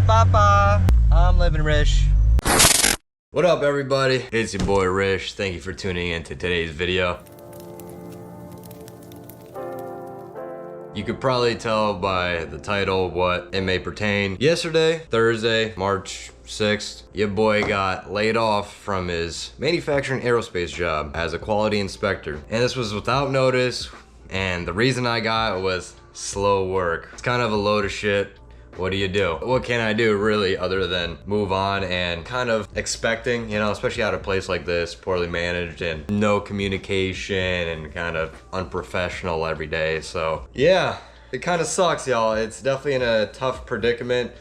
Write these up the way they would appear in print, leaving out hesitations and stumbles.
Ba-ba-ba. I'm living Rish. What up, everybody? It's your boy Rish. Thank you for tuning in to today's video. You could probably tell by the title what it may pertain. Yesterday, Thursday, March 6th, your boy got laid off from his manufacturing aerospace job as a quality inspector. And this was without notice, and the reason I got was slow work. It's kind of a load of shit. What do you do? What can I do really other than move on and kind of expecting, you know, especially at a place like this, poorly managed and no communication and kind of unprofessional every day. So yeah, it kind of sucks, y'all. It's definitely in a tough predicament.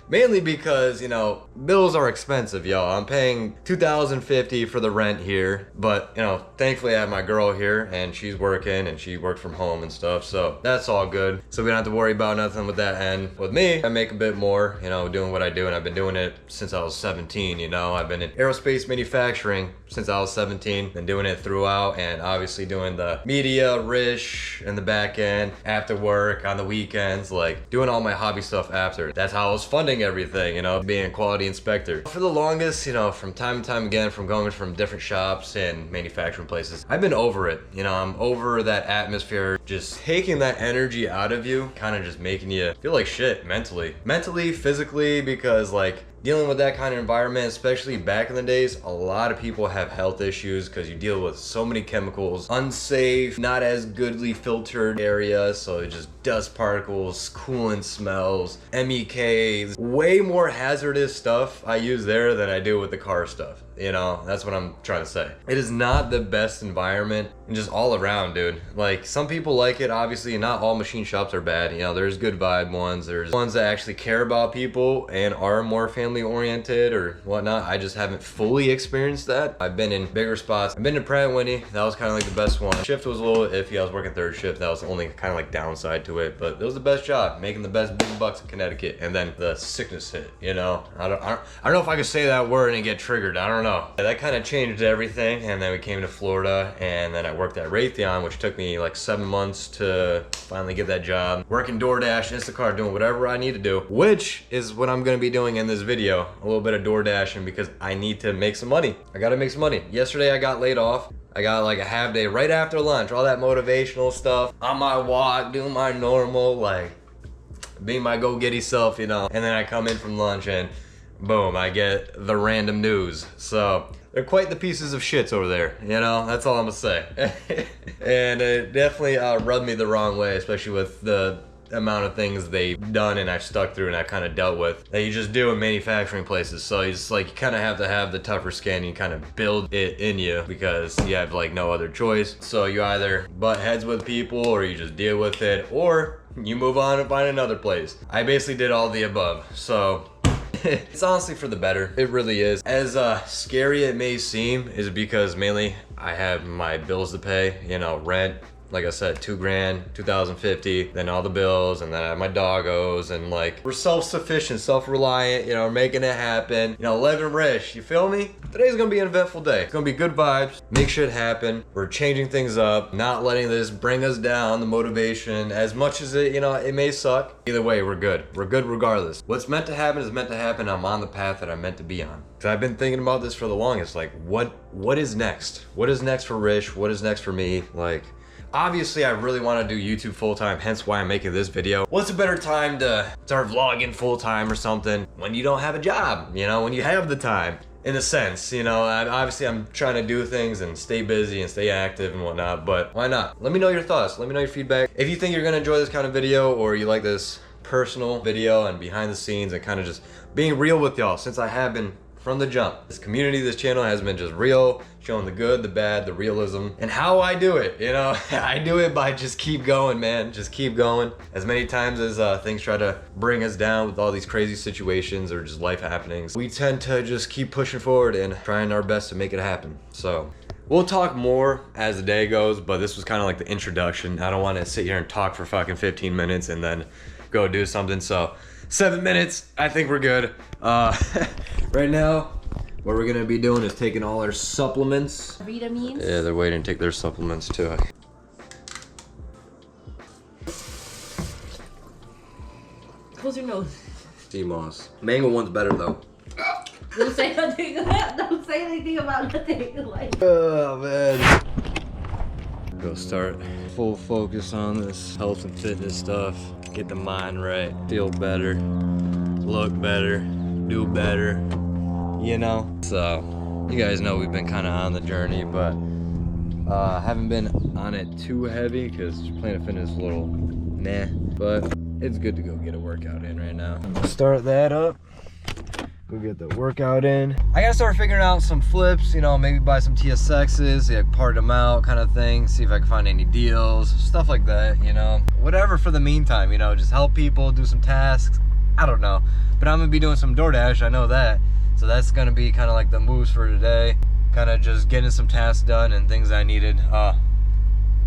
Mainly because, you know, bills are expensive, y'all. I'm paying $2,050 for the rent here, but, you know, thankfully I have my girl here and she's working and she worked from home and stuff, so that's all good. So we don't have to worry about nothing with that end. With me, I make a bit more, you know, doing what I do, and I've been doing it since I was 17, you know. I've been in aerospace manufacturing since I was 17, been doing it throughout, and obviously doing the media, Rish, in the back end, after work, on the weekends, like doing all my hobby stuff after. That's how I was funding everything, you know, being a quality inspector. For the longest, you know, from time to time again, from going from different shops and manufacturing places, I've been over it. You know, I'm over that atmosphere, just taking that energy out of you, kind of just making you feel like shit mentally. Mentally, physically, because like, dealing with that kind of environment, especially back in the days, a lot of people have health issues because you deal with so many chemicals, unsafe, not as goodly filtered areas, so just dust particles, coolant smells, MEKs, way more hazardous stuff I use there than I do with the car stuff. You know, that's what I'm trying to say. It is not the best environment, and just all around, dude. Like, some people like it, obviously, and not all machine shops are bad. You know, there's good vibe ones, there's ones that actually care about people and are more family oriented or whatnot. I just haven't fully experienced that. I've been in bigger spots. I've been to Pratt & Whitney. That was kind of like the best one. Shift was a little iffy. I was working third shift. That was the only kind of like downside to it, but it was the best job, making the best big bucks in Connecticut. And then the sickness hit, you know. I don't know if I could say that word and get triggered. I don't know. That kind of changed everything, and then we came to Florida, and then I worked at Raytheon, which took me like 7 months to finally get that job. Working DoorDash, Instacart, doing whatever I need to do, which is what I'm gonna be doing in this video. A little bit of DoorDashing because I need to make some money. I gotta make some money. Yesterday I got laid off. I got like a half day right after lunch, all that motivational stuff, on my walk, doing my normal, like, being my go-getty self, you know. And then I come in from lunch and boom, I get the random news. So they're quite the pieces of shits over there, you know, that's all I'm gonna say. And it definitely rubbed me the wrong way, especially with the amount of things they've done and I've stuck through and I've kind of dealt with that you just do in manufacturing places. So you just like, you kind of have to have the tougher skin, you kind of build it in you because you have like no other choice. So you either butt heads with people or you just deal with it, or you move on and find another place. I basically did all the above. So it's honestly for the better. It really is. As scary it may seem, is because mainly I have my bills to pay, you know, rent. Like I said, $2 grand, $2,050, then all the bills, and then I have my doggos, and like, we're self-sufficient, self-reliant, you know, we're making it happen. You know, living Rish, you feel me? Today's gonna be an eventful day. It's gonna be good vibes, make shit happen. We're changing things up, not letting this bring us down, the motivation, as much as it, you know, it may suck. Either way, we're good. We're good regardless. What's meant to happen is meant to happen. I'm on the path that I'm meant to be on. So I've been thinking about this for the longest, like, what is next? What is next for Rish? What is next for me? Like, obviously, I really want to do YouTube full-time, hence why I'm making this video. What's a better time to start vlogging full-time or something when you don't have a job, you know, when you have the time, in a sense, you know. Obviously, I'm trying to do things and stay busy and stay active and whatnot, but why not? Let me know your thoughts. Let me know your feedback. If you think you're going to enjoy this kind of video, or you like this personal video and behind the scenes and kind of just being real with y'all, since I have been from the jump. This community, this channel has been just real, showing the good, the bad, the realism, and how I do it, you know. I do it by just keep going, man, just keep going. As many times as things try to bring us down with all these crazy situations or just life happenings, we tend to just keep pushing forward and trying our best to make it happen. So we'll talk more as the day goes, but this was kind of like the introduction. I don't want to sit here and talk for fucking 15 minutes and then go do something. So 7 minutes, I think we're good. Right now, what we're gonna be doing is taking all our supplements. Vitamins? Yeah, they're waiting to take their supplements too. Close your nose. sea moss. Mango one's better though. Don't say nothing. Don't say anything about nothing. Like. Oh man. Go start full focus on this health and fitness stuff. Get the mind right. Feel better. Look better. Do better. You know? So, you guys know we've been kind of on the journey, but haven't been on it too heavy because Planet Fitness is a little meh. But it's good to go get a workout in right now. Start that up. Go get the workout in. I gotta start figuring out some flips, you know, maybe buy some TSXs, yeah, part them out kind of thing, see if I can find any deals, stuff like that, you know. Whatever for the meantime, you know, just help people, do some tasks, I don't know. But I'm gonna be doing some DoorDash, I know that. So that's gonna be kind of like the moves for today. Kind of just getting some tasks done and things I needed.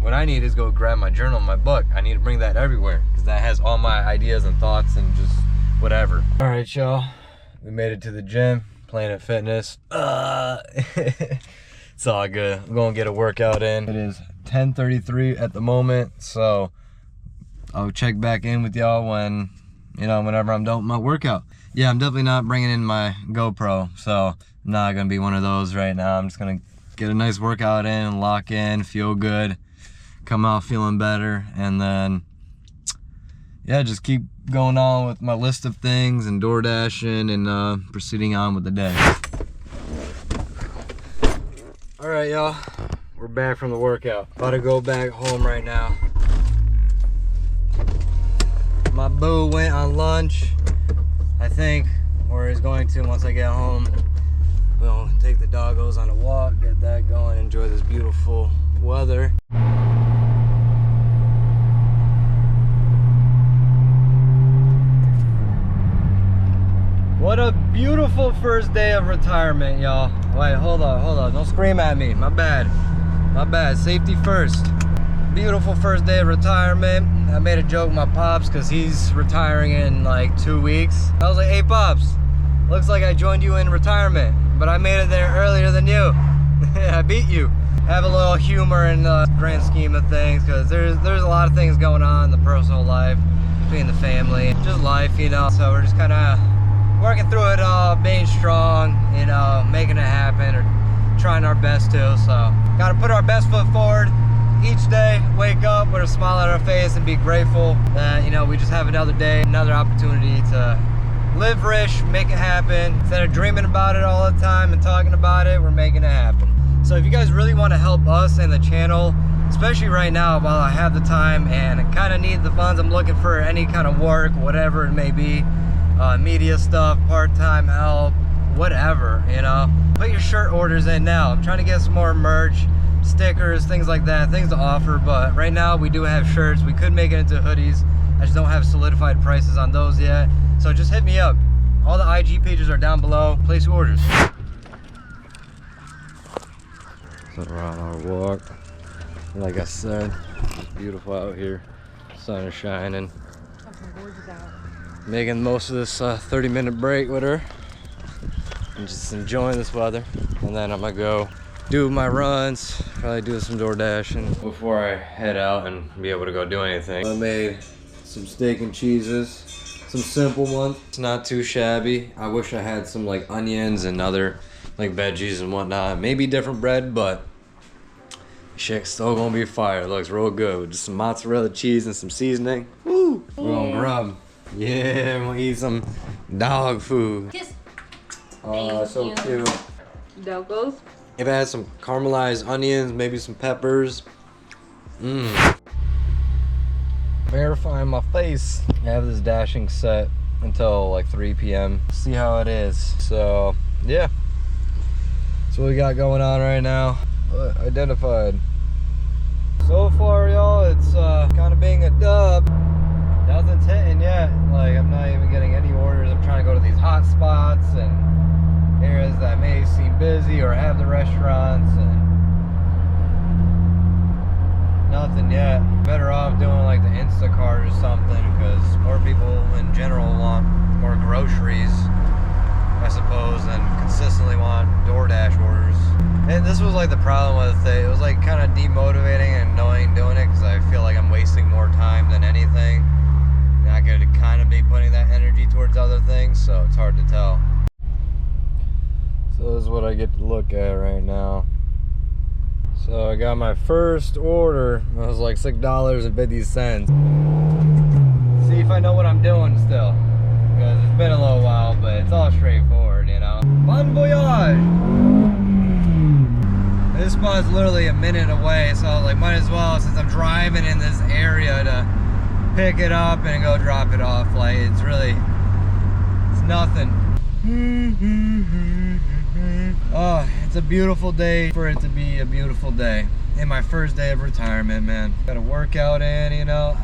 What I need is go grab my journal and my book. I need to bring that everywhere because that has all my ideas and thoughts and just whatever. All right, y'all. We made it to the gym, Planet Fitness. It's all good. I'm gonna get a workout in. It is 10:33 at the moment, so I'll check back in with y'all when, you know, whenever I'm done with my workout. Yeah, I'm definitely not bringing in my GoPro, so I'm not gonna be one of those right now. I'm just gonna get a nice workout in, lock in, feel good, come out feeling better, and then, yeah, just keep going on with my list of things and DoorDashing and proceeding on with the day. All right, y'all, we're back from the workout. About to go back home right now. My boo went on lunch, I think, or is going to once I get home. We'll take the doggos on a walk, get that going, enjoy this beautiful weather. What a beautiful first day of retirement, y'all. Wait, hold on. Don't scream at me. My bad. Safety first. Beautiful first day of retirement. I made a joke with my pops because he's retiring in like 2 weeks. I was like, hey pops, looks like I joined you in retirement, but I made it there earlier than you. I beat you. Have a little humor in the grand scheme of things because there's a lot of things going on in the personal life, between the family, just life, you know. So we're just kind of working through it all, being strong, you know, making it happen, or trying our best to. So gotta put our best foot forward each day, wake up with a smile on our face and be grateful that, you know, we just have another day, another opportunity to live Rish, make it happen. Instead of dreaming about it all the time and talking about it, we're making it happen. So if you guys really want to help us and the channel, especially right now while I have the time and I kind of need the funds, I'm looking for any kind of work, whatever it may be, media stuff, part-time help, whatever, you know. Put your shirt orders in now. I'm trying to get some more merch, stickers, things like that, things to offer. But right now we do have shirts. We could make it into hoodies. I just don't have solidified prices on those yet. So just hit me up. All the IG pages are down below. Place your orders. So we're on our walk. Like I said, it's beautiful out here. Sun is shining. Making most of this 30-minute break with her and just enjoying this weather. And then I'm gonna go do my runs, probably do some DoorDashing before I head out and be able to go do anything. I made some steak and cheeses, some simple ones. It's not too shabby. I wish I had some like onions and other like veggies and whatnot. Maybe different bread, but shit's still gonna be fire. It looks real good with just some mozzarella cheese and some seasoning. Woo! We're gonna grub. Yeah, I'm gonna eat some dog food. Kiss. Oh, so cute. Doggos. If it had some caramelized onions, maybe some peppers. Mmm. Verifying my face. I have this dashing set until like 3 p.m. See how it is. So, yeah. That's what we got going on right now. Identified. So far, y'all, it's kind of being a dub. Nothing's hitting yet. Like, I'm not even getting any orders. I'm trying to go to these hot spots and areas that may seem busy or have the restaurants, and nothing yet. Better off doing like the Instacart or something, because more people in general want more groceries, I suppose, and consistently want DoorDash orders. And this was like the problem with it. It was like kind of demotivating and annoying doing it because I feel like I'm wasting more time than anything. And I could kind of be putting that energy towards other things, so it's hard to tell. So this is what I get to look at right now. So I got my first order. It was like $6.50. See if I know what I'm doing still. Because it's been a little while, but it's all straightforward, you know. Bon voyage! This spot's literally a minute away, so I was like, might as well, since I'm driving in this area, to pick it up and go drop it off. Like, it's nothing. Oh, it's a beautiful day for it to be a beautiful day. And my first day of retirement, man. Got a workout in, you know.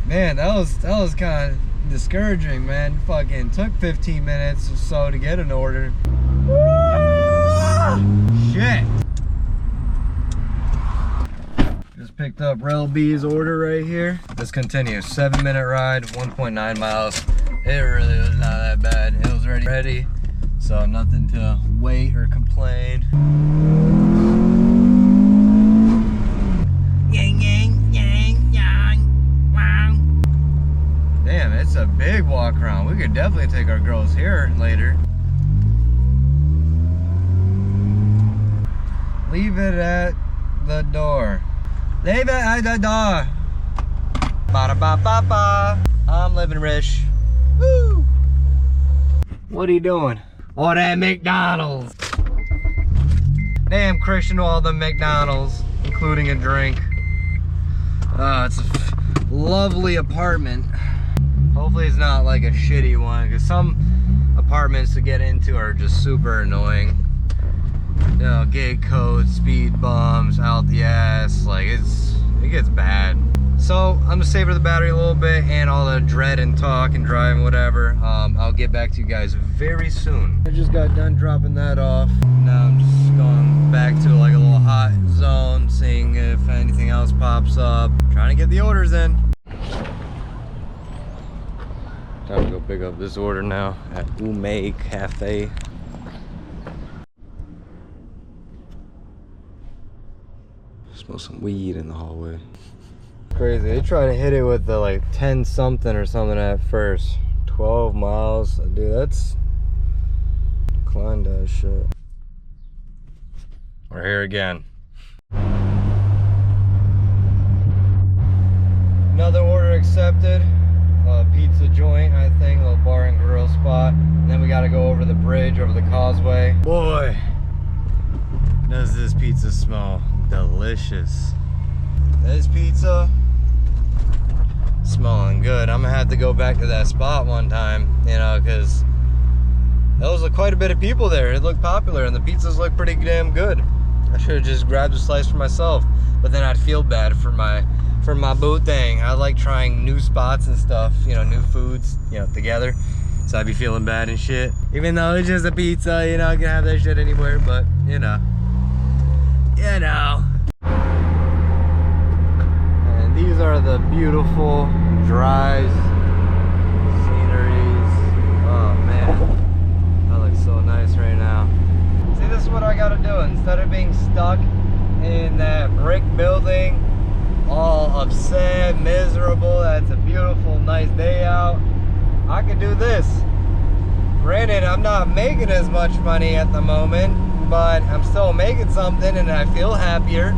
Man, that was kind of discouraging, man. Fucking took 15 minutes or so to get an order. Shit. Just picked up Rel B's order right here. This continues. 7-minute ride, 1.9 miles. It really was not that bad. It was already ready. So nothing to wait or complain. Damn, it's a big walk around. We could definitely take our girls here later. Leave it at the door. Leave it at the door. Ba-da-ba-ba-ba. I'm living Rish. Woo! What are you doing? Oh, that McDonald's. Damn, Christian, all the McDonald's, including a drink. It's a lovely apartment. Hopefully it's not like a shitty one, because some apartments to get into are just super annoying. You know, gate codes, speed bumps, out the ass, like it gets bad. So I'm gonna savor the battery a little bit and all the dread and talk and drive and whatever. I'll get back to you guys very soon. I just got done dropping that off. Now I'm just going back to like a little hot zone, seeing if anything else pops up. Trying to get the orders in. Time to go pick up this order now at Ume Cafe. Smell some weed in the hallway. Crazy. They try to hit it with the like 10 something or something at first. 12 miles. Dude, that's decline that shit. We're here again. Another order accepted. Pizza joint, I think, a little bar and grill spot. And then we gotta go over the bridge, over the causeway. Boy, does this pizza smell delicious. This pizza smelling good. I'm gonna have to go back to that spot one time, you know, because there was quite a bit of people there. It looked popular and the pizzas looked pretty damn good. I should have just grabbed a slice for myself, but then I'd feel bad for my boo thing. I like trying new spots and stuff, you know, new foods, you know, together. So I'd be feeling bad and shit. Even though it's just a pizza, you know, I can have that shit anywhere, but you know. You know. And these are the beautiful drives, sceneries. Oh man, that looks so nice right now. See, this is what I gotta do. Instead of being stuck in that brick building, all upset, miserable, that's a beautiful, nice day out, I could do this. Granted, I'm not making as much money at the moment, but I'm still making something and I feel happier.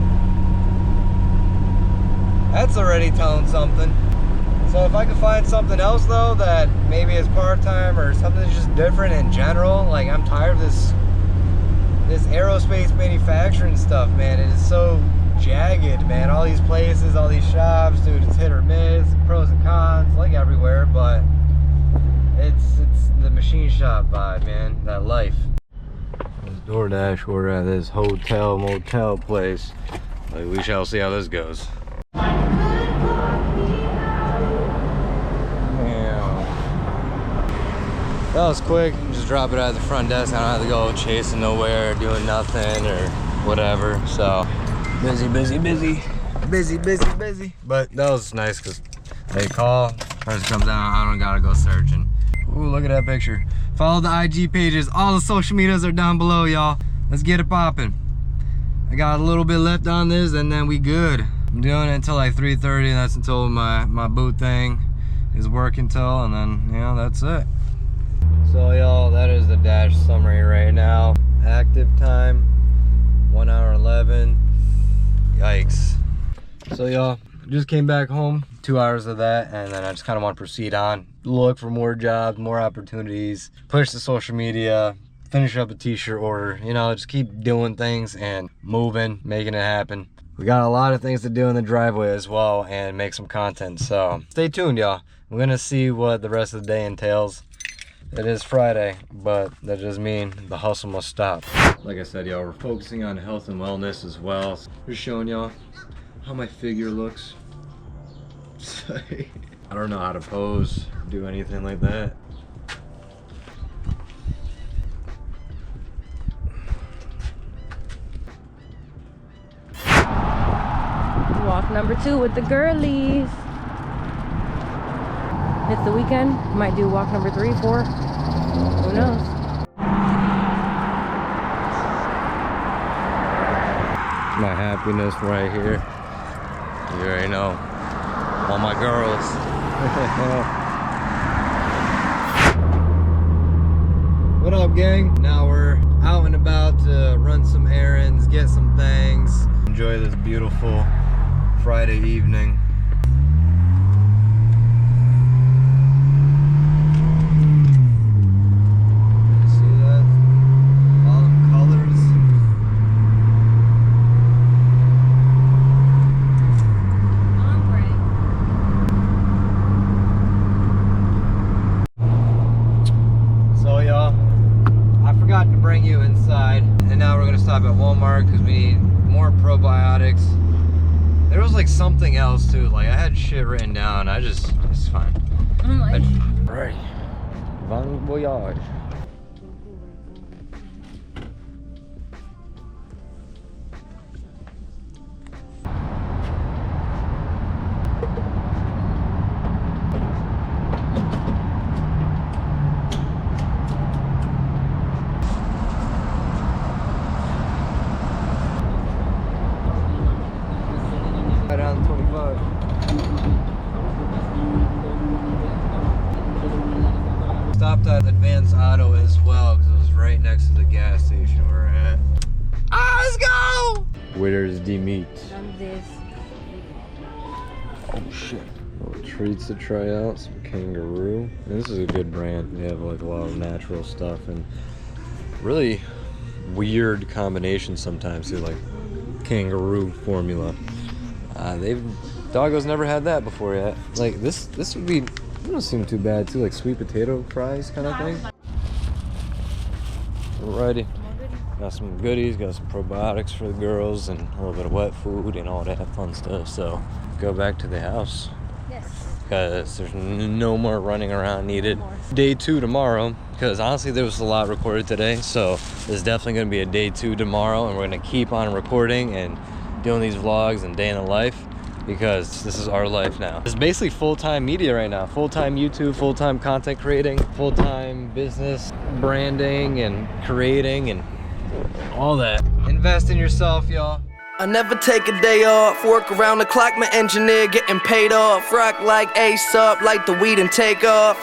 That's already telling something. So if I could find something else though that maybe is part-time or something that's just different in general, like I'm tired of this aerospace manufacturing stuff, man. It is so jagged, man. All these places, all these shops, dude, it's hit or miss, pros and cons, like everywhere, but it's the machine shop vibe, man, that life. This DoorDash order at this hotel motel place. Like, we shall see how this goes. That was quick. Just drop it at the front desk. I don't have to go chasing nowhere, doing nothing or whatever. So busy. But that was nice because they call, person comes down, I don't gotta go searching. Ooh, look at that picture. Follow the IG pages. All the social medias are down below, y'all. Let's get it popping. I got a little bit left on this and then we good. I'm doing it until like 3:30, and that's until my boot thing is working till, and then, you know, that's it. So y'all, that is the Dash summary right now. Active time, 1 hour 11. Yikes. So y'all, just came back home, 2 hours of that, and then I just kind of want to proceed on, look for more jobs, more opportunities, push the social media, finish up a t-shirt order, you know, just keep doing things and moving, making it happen. We got a lot of things to do in the driveway as well, and make some content, so stay tuned, y'all. We're gonna see what the rest of the day entails. It is Friday, but that does mean the hustle must stop. Like I said, y'all, we're focusing on health and wellness as well. Just showing y'all how my figure looks. I don't know how to pose, do anything like that. Walk number 2 with the girlies. It's the weekend. Might do walk number 3, 4. Who knows? My happiness right here. You already know. All my girls. What up, gang? Now we're out and about to run some errands, get some things. Enjoy this beautiful Friday evening. See that? All them colors. So y'all, I forgot to bring you inside, and now we're gonna stop at Walmart because we need more probiotics. There was like something else too, like I had shit written down. It's fine. I'm like, Right. Bon voyage. Right down 25. Stopped at Advanced Auto as well because it was right next to the gas station we're at. Ah, let's go! Where's the meat? I'm this. Oh shit. Little treats to try out, some kangaroo. And this is a good brand. They have like a lot of natural stuff and really weird combinations sometimes too, like kangaroo formula. Doggo's never had that before yet. Like this would be, it doesn't seem too bad too, like sweet potato fries kind of thing. Alrighty, got some goodies, got some probiotics for the girls and a little bit of wet food and all that fun stuff. So go back to the house. Yes. Because there's no more running around needed. Day 2 tomorrow, because honestly there was a lot recorded today, so there's definitely going to be a day 2 tomorrow, and we're going to keep on recording and doing these vlogs and day in the life, because this is our life now. It's basically full-time media right now, full-time YouTube, full-time content creating, full-time business branding and creating and all that. Invest in yourself, y'all. I never take a day off, work around the clock, my engineer getting paid off. Rock like Ace up, like the weed and take off.